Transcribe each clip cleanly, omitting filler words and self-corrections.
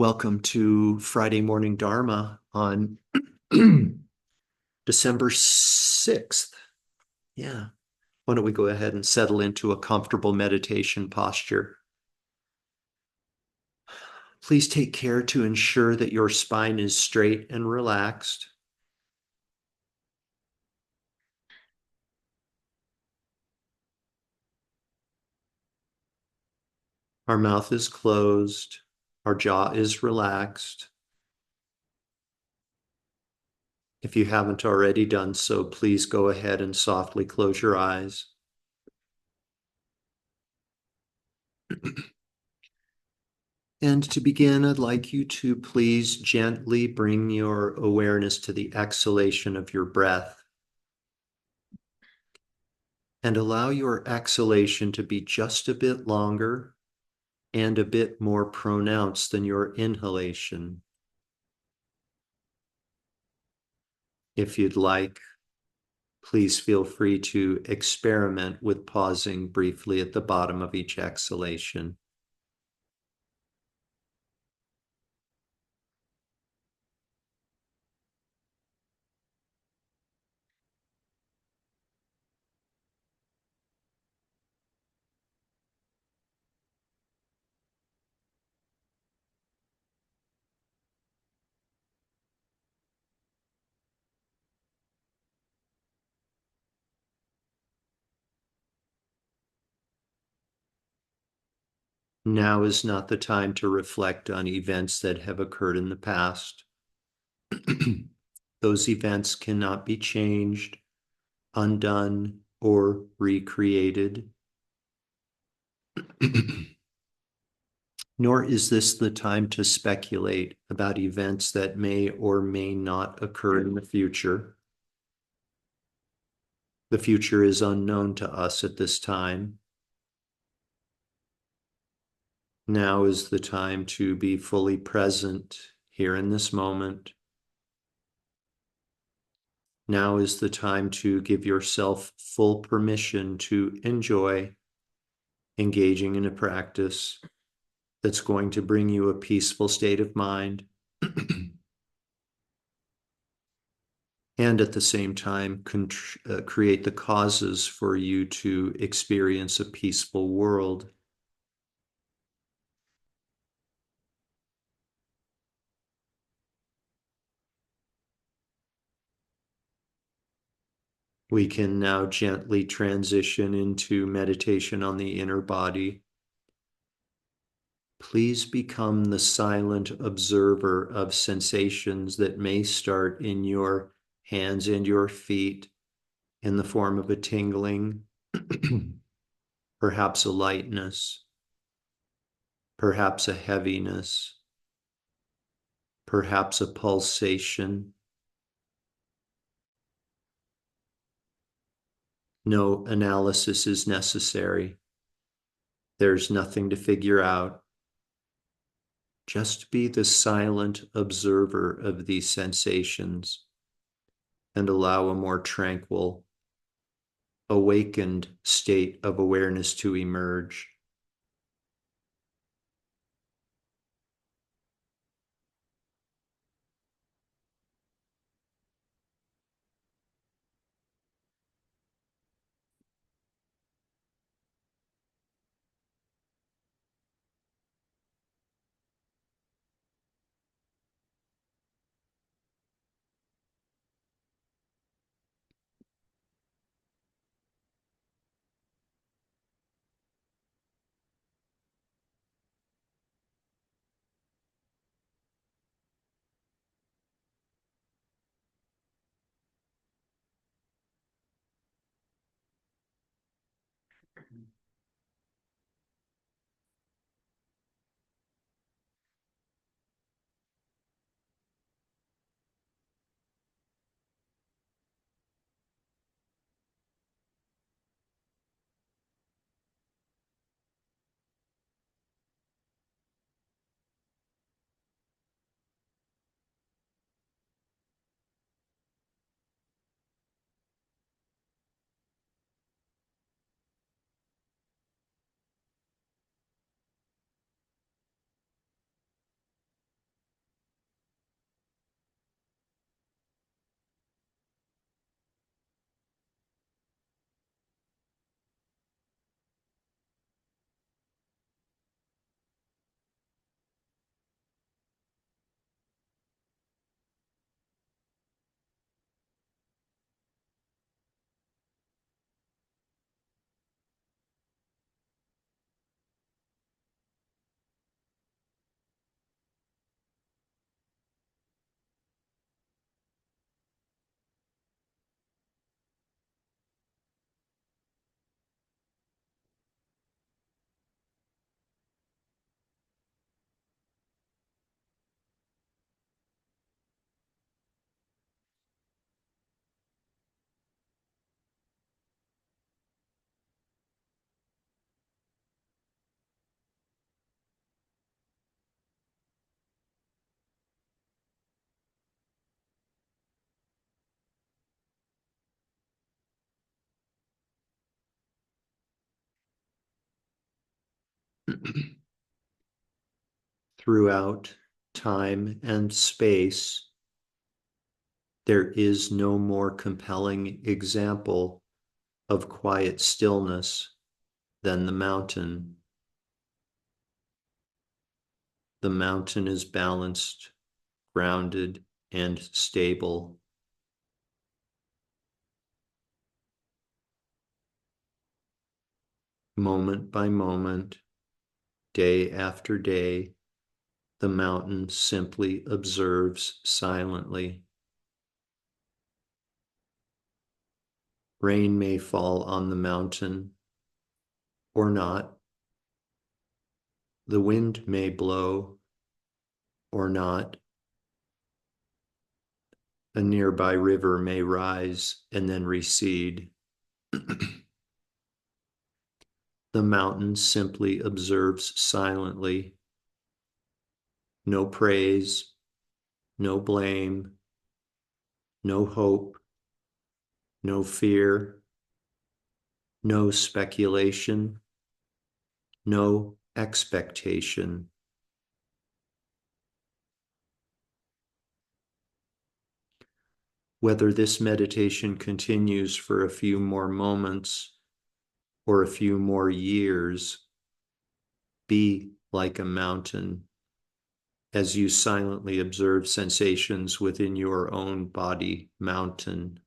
Welcome to Friday Morning Dharma on December 6th. Yeah. Why don't we go ahead and settle into a comfortable meditation posture? Please take care to ensure that your spine is straight and relaxed. Our mouth is closed. Our jaw is relaxed. If you haven't already done so, please go ahead and softly close your eyes. And to begin, I'd like you to please gently bring your awareness to the exhalation of your breath and allow your exhalation to be just a bit longer and a bit more pronounced than your inhalation. If you'd like, please feel free to experiment with pausing briefly at the bottom of each exhalation. Now is not the time to reflect on events that have occurred in the past. Those events cannot be changed, undone, or recreated. Nor is this the time to speculate about events that may or may not occur in the future. The future is unknown to us at this time. Now is the time to be fully present here in this moment. Now is the time to give yourself full permission to enjoy engaging in a practice that's going to bring you a peaceful state of mind and at the same time create the causes for you to experience a peaceful world. We can now gently transition into meditation on the inner body. Please become the silent observer of sensations that may start in your hands and your feet in the form of a tingling, perhaps a lightness, perhaps a heaviness, perhaps a pulsation. No analysis is necessary. There's nothing to figure out. Just be the silent observer of these sensations and allow a more tranquil, awakened state of awareness to emerge. Throughout time and space, there is no more compelling example of quiet stillness than the mountain. The mountain is balanced, grounded, and stable. Moment by moment, day after day, the mountain simply observes silently. Rain may fall on the mountain or not. The wind may blow or not. A nearby river may rise and then recede. The mountain simply observes silently. No praise, no blame, no hope, no fear, no speculation, no expectation. Whether this meditation continues for a few more moments or a few more years, be like a mountain as you silently observe sensations within your own body mountain.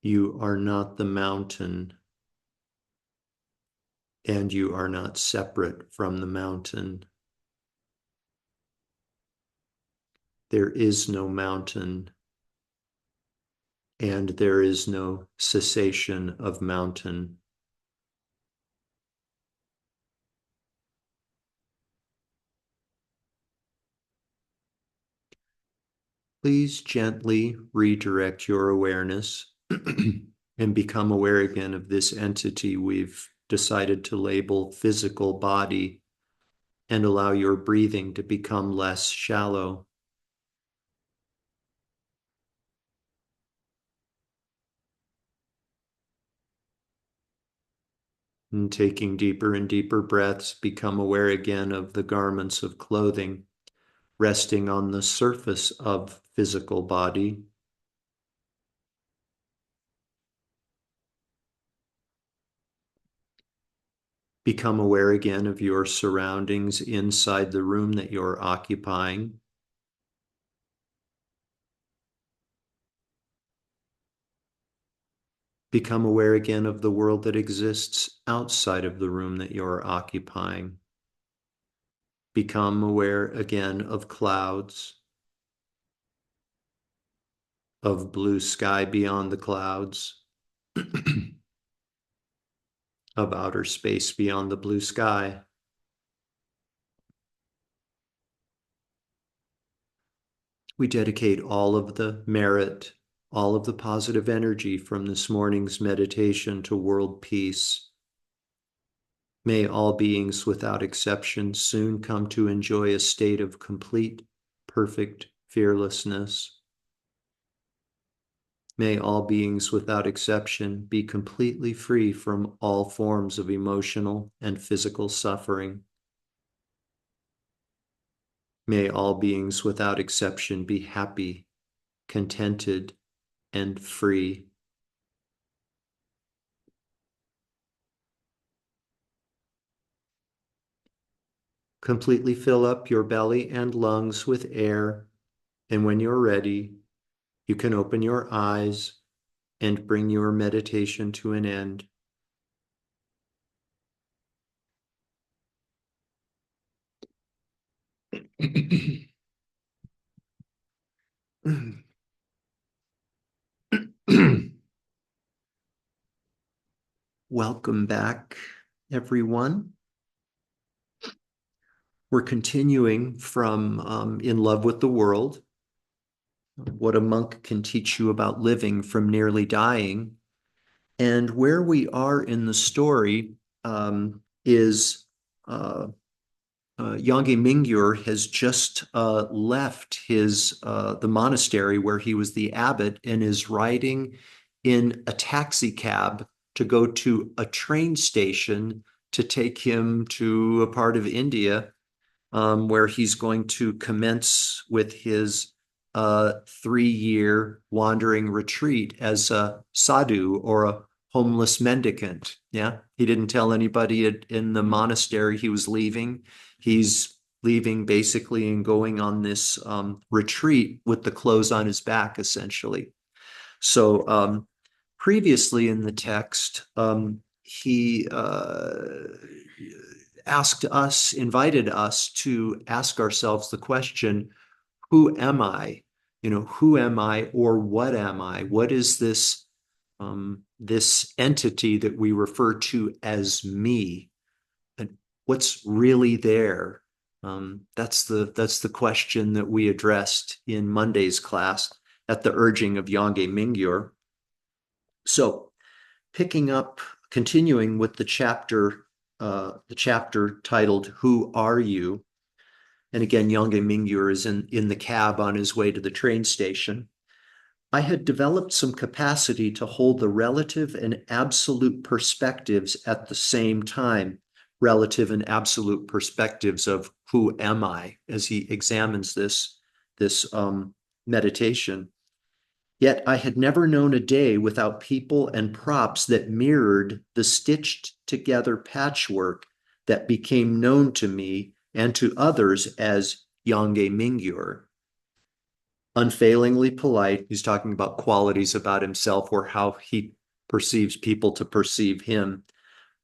You are not the mountain, and you are not separate from the mountain. There is no mountain, and there is no cessation of mountain. Please gently redirect your awareness and become aware again of this entity we've decided to label physical body, and allow your breathing to become less shallow. And taking deeper and deeper breaths, become aware again of the garments of clothing resting on the surface of physical body. Become aware again of your surroundings inside the room that you're occupying. Become aware again of the world that exists outside of the room that you're occupying. Become aware again of clouds, of blue sky beyond the clouds, of outer space beyond the blue sky. We dedicate all of the merit, all of the positive energy from this morning's meditation to world peace. May all beings without exception soon come to enjoy a state of complete, perfect fearlessness. May all beings without exception be completely free from all forms of emotional and physical suffering. May all beings without exception be happy, contented, and free. Completely fill up your belly and lungs with air, and when you're ready, you can open your eyes and bring your meditation to an end. Welcome back, everyone. We're continuing from In Love with the World, what a monk can teach you about living from nearly dying. And where we are in the story is Yangye Mingyur has just left the monastery where he was the abbot and is riding in a taxi cab to go to a train station to take him to a part of India where he's going to commence with his 3-year wandering retreat as a sadhu or a homeless mendicant. Yeah, he didn't tell anybody in the monastery he was leaving. He's leaving basically and going on this retreat with the clothes on his back, essentially. So previously in the text, he invited us to ask ourselves the question, who am I? Who am I, or what am I? What is this entity that we refer to as me? And what's really there? That's the question that we addressed in Monday's class at the urging of Yangye Mingyur. So continuing with the chapter titled "Who Are You?" And again, Yangye Mingyur is in the cab on his way to the train station. I had developed some capacity to hold the relative and absolute perspectives at the same time, relative and absolute perspectives of who am I, as he examines this meditation. Yet I had never known a day without people and props that mirrored the stitched together patchwork that became known to me and to others as Yangye Mingyur. unfailingly polite. He's talking about qualities about himself or how he perceives people to perceive him.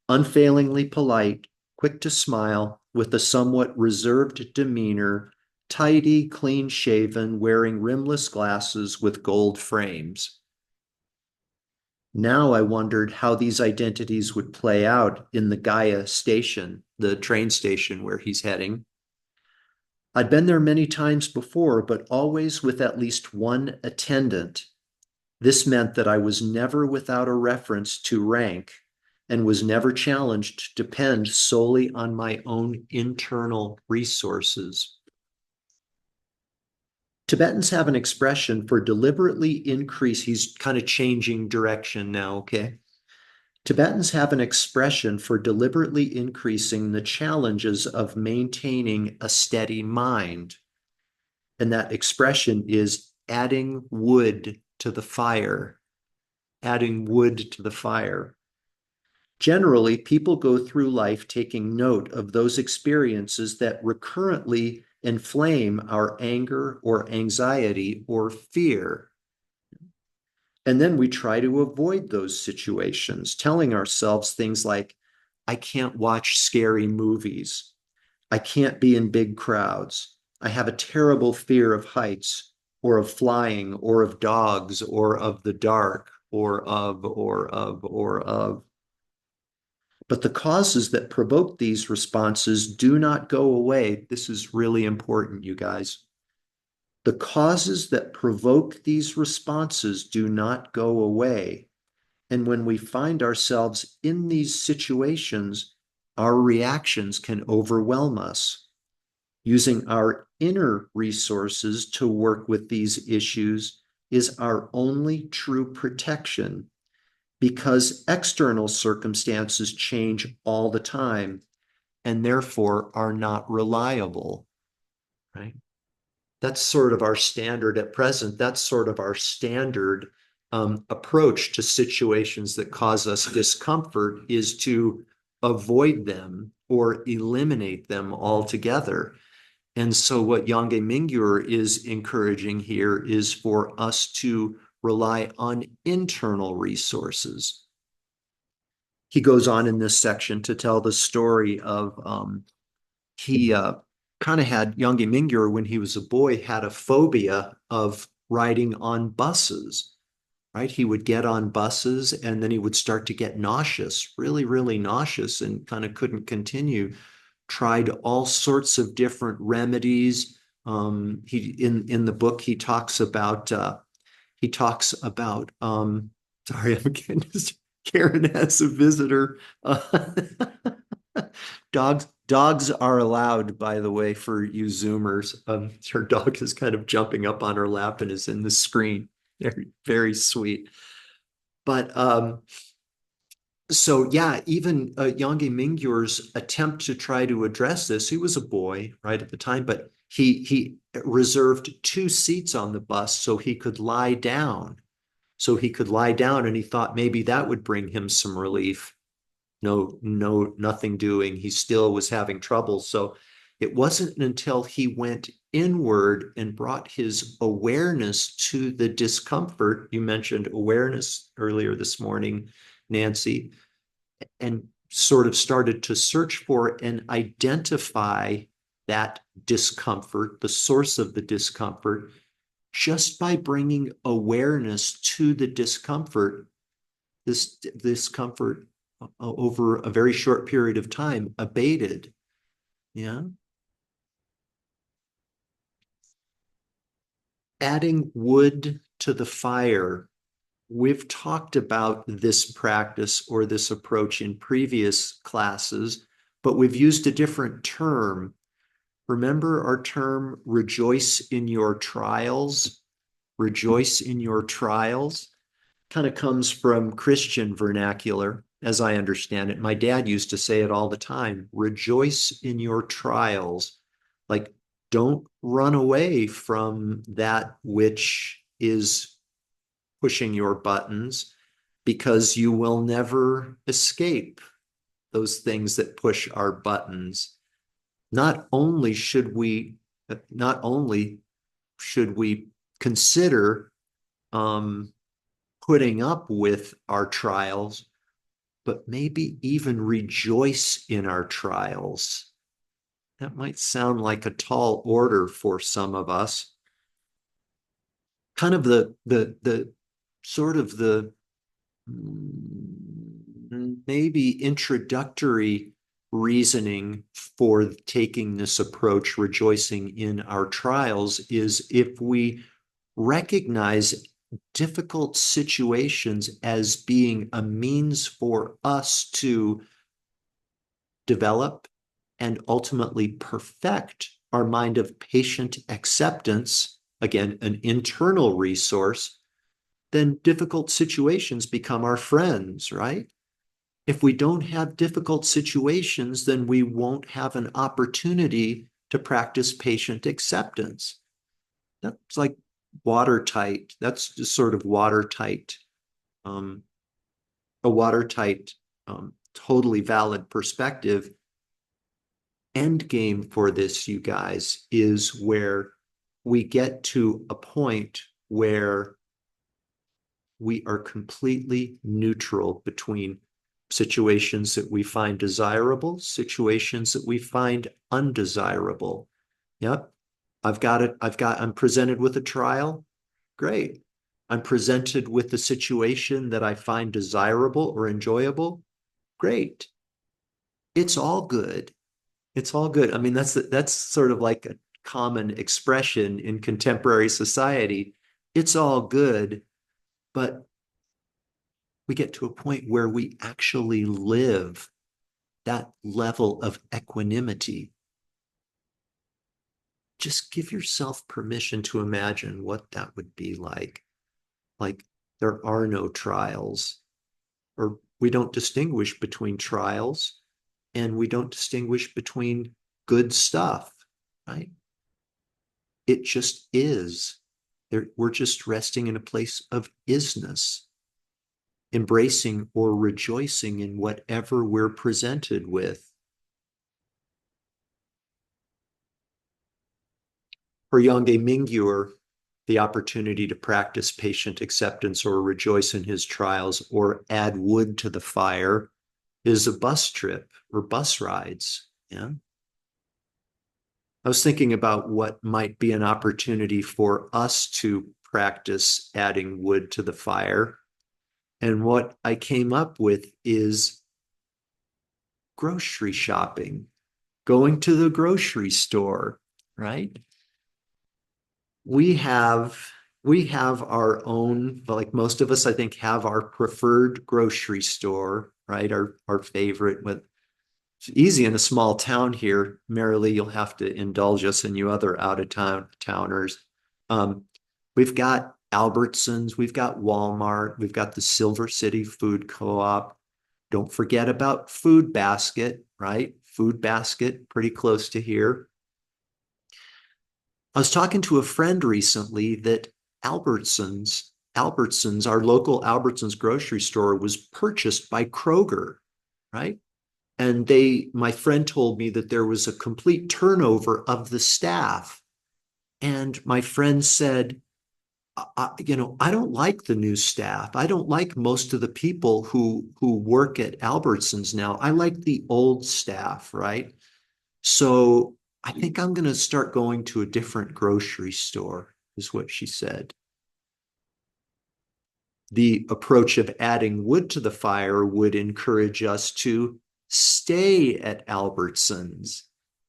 Unfailingly polite, quick to smile, with a somewhat reserved demeanor, tidy, clean shaven, wearing rimless glasses with gold frames. Now I wondered how these identities would play out in the Gaia station, the train station where he's heading. I'd been there many times before, but always with at least one attendant. This meant that I was never without a reference to rank and was never challenged to depend solely on my own internal resources. Tibetans have an expression for deliberately increase. He's kind of changing direction now, okay? Tibetans have an expression for deliberately increasing the challenges of maintaining a steady mind. And that expression is adding wood to the fire. Adding wood to the fire. Generally, people go through life taking note of those experiences that recurrently inflame our anger or anxiety or fear. And then we try to avoid those situations, telling ourselves things like, I can't watch scary movies. I can't be in big crowds. I have a terrible fear of heights or of flying or of dogs or of the dark or of. But the causes that provoke these responses do not go away. This is really important, you guys. The causes that provoke these responses do not go away. And when we find ourselves in these situations, our reactions can overwhelm us. Using our inner resources to work with these issues is our only true protection, because external circumstances change all the time and therefore are not reliable, right? That's sort of our standard at present. That's sort of our standard approach to situations that cause us discomfort, is to avoid them or eliminate them altogether. And so what Yangye Mingyur is encouraging here is for us to rely on internal resources. He goes on in this section to tell the story of he kind of had Yangye Mingyur when he was a boy had a phobia of riding on buses, right? He would get on buses and then he would start to get nauseous, really, really nauseous, and kind of couldn't continue. Tried all sorts of different remedies. He in the book he talks about sorry, I'm getting just Karen has a visitor. Dogs are allowed, by the way, for you Zoomers. Her dog is kind of jumping up on her lap and is in the screen. Very, very sweet. But so yeah, even Yangye Mingyur's attempt to try to address this, he was a boy right at the time, but he reserved 2 seats on the bus so he could lie down. So he could lie down, and he thought maybe that would bring him some relief. No, no, nothing doing. He still was having trouble. So it wasn't until he went inward and brought his awareness to the discomfort. You mentioned awareness earlier this morning, Nancy, and sort of started to search for and identify that discomfort, the source of the discomfort, just by bringing awareness to the discomfort. This discomfort over a very short period of time abated. Yeah. Adding wood to the fire. We've talked about this practice or this approach in previous classes, but we've used a different term. Remember our term, rejoice in your trials? Rejoice in your trials kind of comes from Christian vernacular, as I understand it. My dad used to say it all the time, rejoice in your trials. Like, don't run away from that which is pushing your buttons, because you will never escape those things that push our buttons. Not only should we consider putting up with our trials, but maybe even rejoice in our trials. That might sound like a tall order for some of us. Kind of the sort of the maybe introductory reasoning for taking this approach, rejoicing in our trials, is if we recognize difficult situations as being a means for us to develop and ultimately perfect our mind of patient acceptance, again, an internal resource, then difficult situations become our friends, right? If we don't have difficult situations, then we won't have an opportunity to practice patient acceptance. That's like watertight. That's just sort of watertight, um, a watertight, totally valid perspective. End game for this, you guys, is where we get to a point where we are completely neutral between situations that we find desirable, situations that we find undesirable. Yep. I'm presented with a trial. Great. I'm presented with a situation that I find desirable or enjoyable. Great. It's all good. It's all good. I mean, that's sort of like a common expression in contemporary society. It's all good, but we get to a point where we actually live that level of equanimity. Just give yourself permission to imagine what that would be like. Like there are no trials, or we don't distinguish between trials, and we don't distinguish between good stuff, right? It just is. We're just resting in a place of isness, embracing or rejoicing in whatever we're presented with. For Yongey Mingyur, the opportunity to practice patient acceptance or rejoice in his trials or add wood to the fire is a bus trip or bus rides. Yeah. I was thinking about what might be an opportunity for us to practice adding wood to the fire. And what I came up with is grocery shopping, going to the grocery store, right? We have we have our own, like most of us, I think, have our preferred grocery store, right? Our favorite. With it's easy in a small town here. Merrily, you'll have to indulge us and you other out of towners. Um, we've got Albertsons, we've got Walmart, we've got the Silver City Food Co-op. Don't forget about Food Basket, right? Food Basket, pretty close to here. I was talking to a friend recently that Albertsons, our local Albertsons grocery store was purchased by Kroger, right? And my friend told me that there was a complete turnover of the staff. And my friend said, I don't like the new staff. I don't like most of the people who work at Albertsons now. I like the old staff, right? So I think I'm going to start going to a different grocery store, is what she said. The approach of adding wood to the fire would encourage us to stay at Albertsons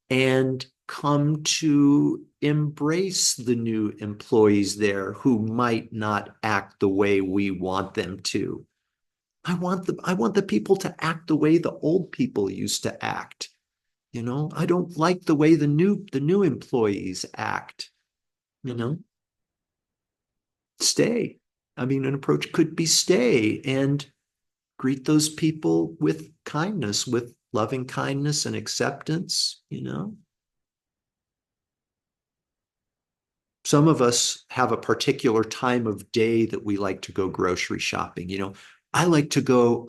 and come to embrace the new employees there who might not act the way we want them to. I want the people to act the way the old people used to act. I don't like the way the new employees act, you know. Stay. I mean, an approach could be stay and greet those people with kindness, with loving kindness and acceptance. Some of us have a particular time of day that we like to go grocery shopping. I like to go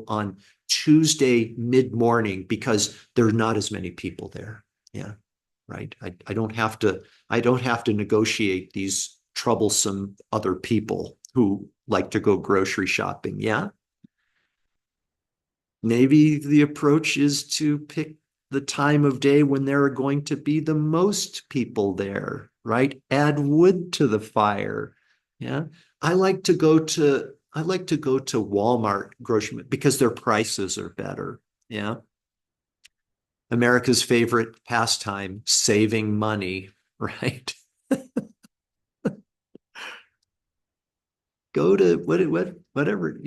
on Tuesday mid-morning because there's not as many people there. Yeah, right. I don't have to negotiate these troublesome other people who like to go grocery shopping. Yeah. Maybe the approach is to pick the time of day when there are going to be the most people there, right? Add wood to the fire. Yeah. I like to go to Walmart grocery because their prices are better. Yeah. America's favorite pastime, saving money, right? Go to whatever,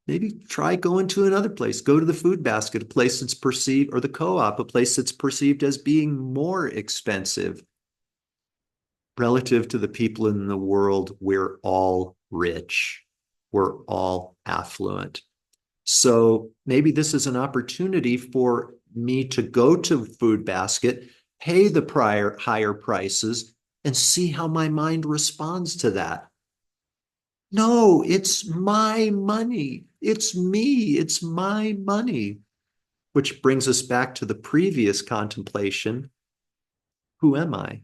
maybe try going to another place. Go to the food basket, a place that's perceived, or the co-op, a place that's perceived as being more expensive relative to the people in the world. We're all rich. We're all affluent. So maybe this is an opportunity for me to go to food basket, pay the higher prices, and see how my mind responds to that. No, it's my money. It's me. It's my money. Which brings us back to the previous contemplation. Who am I?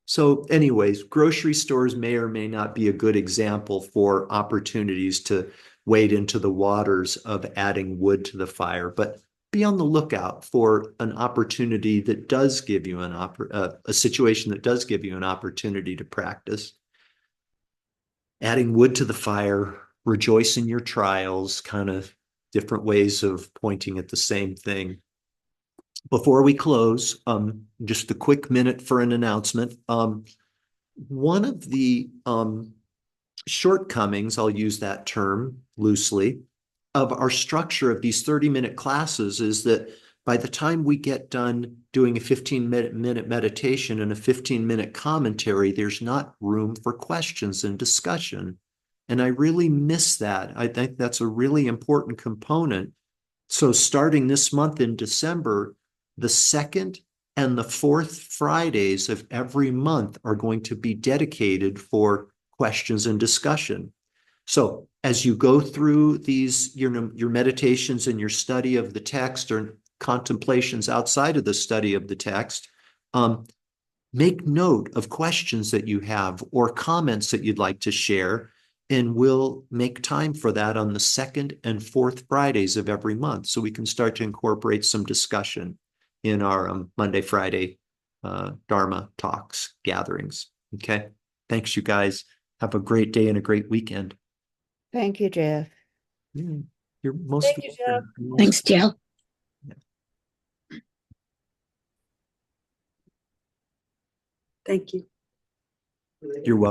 So, anyways, grocery stores may or may not be a good example for opportunities to wade into the waters of adding wood to the fire, but be on the lookout for an opportunity that does give you a situation that does give you an opportunity to practice. Adding wood to the fire, rejoice in your trials, kind of different ways of pointing at the same thing. Before we close, just a quick minute for an announcement. One of the shortcomings, I'll use that term loosely, of our structure of these 30-minute classes is that by the time we get done doing a 15-minute meditation and a 15-minute commentary, there's not room for questions and discussion. And I really miss that. I think that's a really important component. So starting this month in December, the second and the fourth Fridays of every month are going to be dedicated for questions and discussion. So as you go through these, your meditations and your study of the text or contemplations outside of the study of the text, make note of questions that you have or comments that you'd like to share, and we'll make time for that on the second and fourth Fridays of every month so we can start to incorporate some discussion in our Monday, Friday Dharma talks, gatherings. Okay. Thanks, you guys. Have a great day and a great weekend. Thank you, Jeff. Yeah, you're most Thank you, Jeff. Thanks, Jill. Thank you. You're welcome.